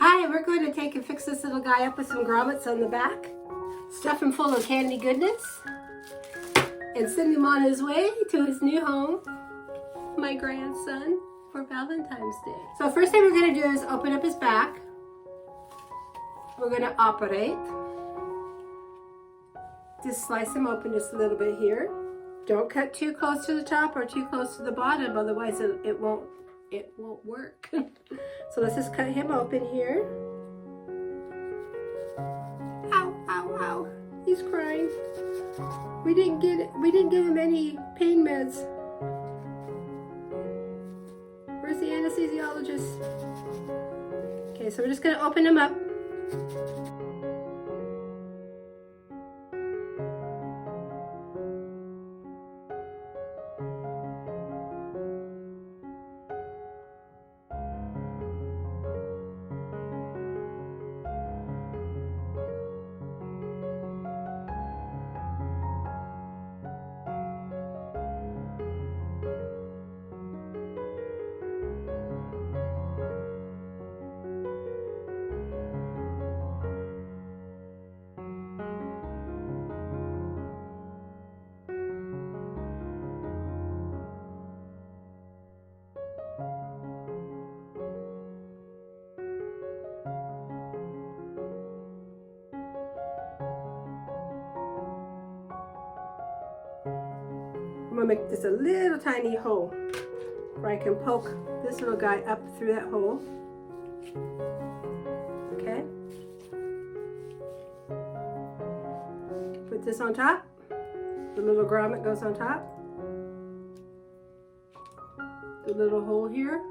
Hi, we're going to take and fix this little guy up with some grommets on the back. Stuff him full of candy goodness. And send him on his way to his new home, my grandson, for Valentine's Day. So first thing we're going to do is open up his back. We're going to operate. Just slice him open just a little bit here. Don't cut too close to the top or too close to the bottom, otherwise it won't work. So let's just cut him open here. Ow, ow, ow. He's crying. We didn't give him any pain meds. Where's the anesthesiologist? Okay, so we're just gonna open him up. I'm gonna make this a little tiny hole where I can poke this little guy up through that hole. Okay. Put this on top. The little grommet goes on top. The little hole here.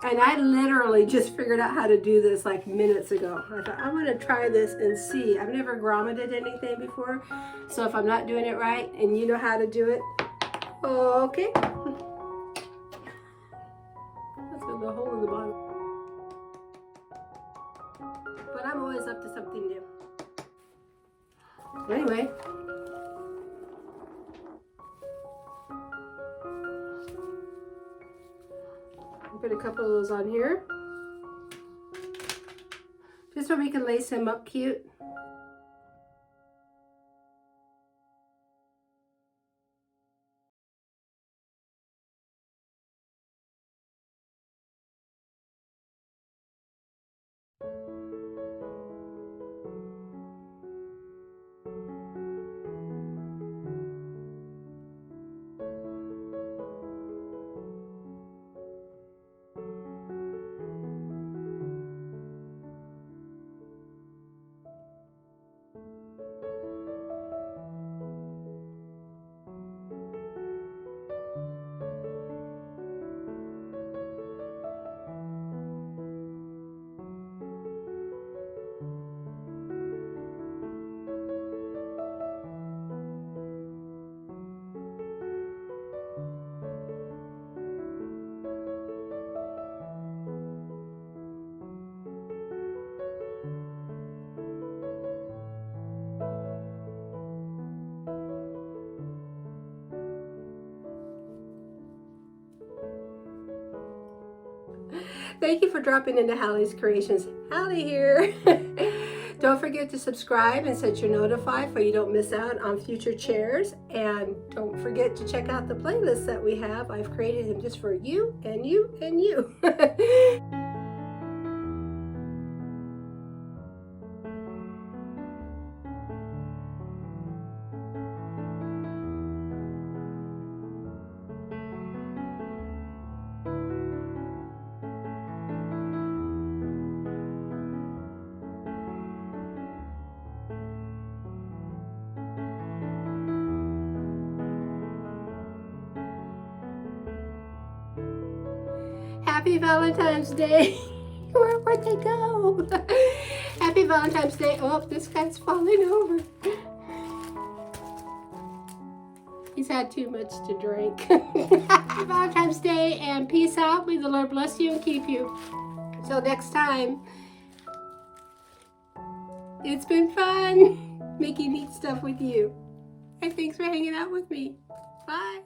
And I literally just figured out how to do this like minutes ago. I thought, I'm gonna try this and see. I've never grommeted anything before. So if I'm not doing it right and you know how to do it, okay. That's a little hole in the bottom. But I'm always up to something new. Anyway. Put a couple of those on here. Just so we can lace him up cute. Thank you for dropping into Hallie's Creations. Hallie here. Don't forget to subscribe and set your notify so you don't miss out on future chairs. And don't forget to check out the playlist that we have. I've created them just for you and you and you. Happy Valentine's Day. Where'd they go? Happy Valentine's Day. Oh, this guy's falling over. He's had too much to drink. Happy Valentine's Day and peace out. May the Lord bless you and keep you. Till next time. It's been fun making neat stuff with you. And thanks for hanging out with me. Bye.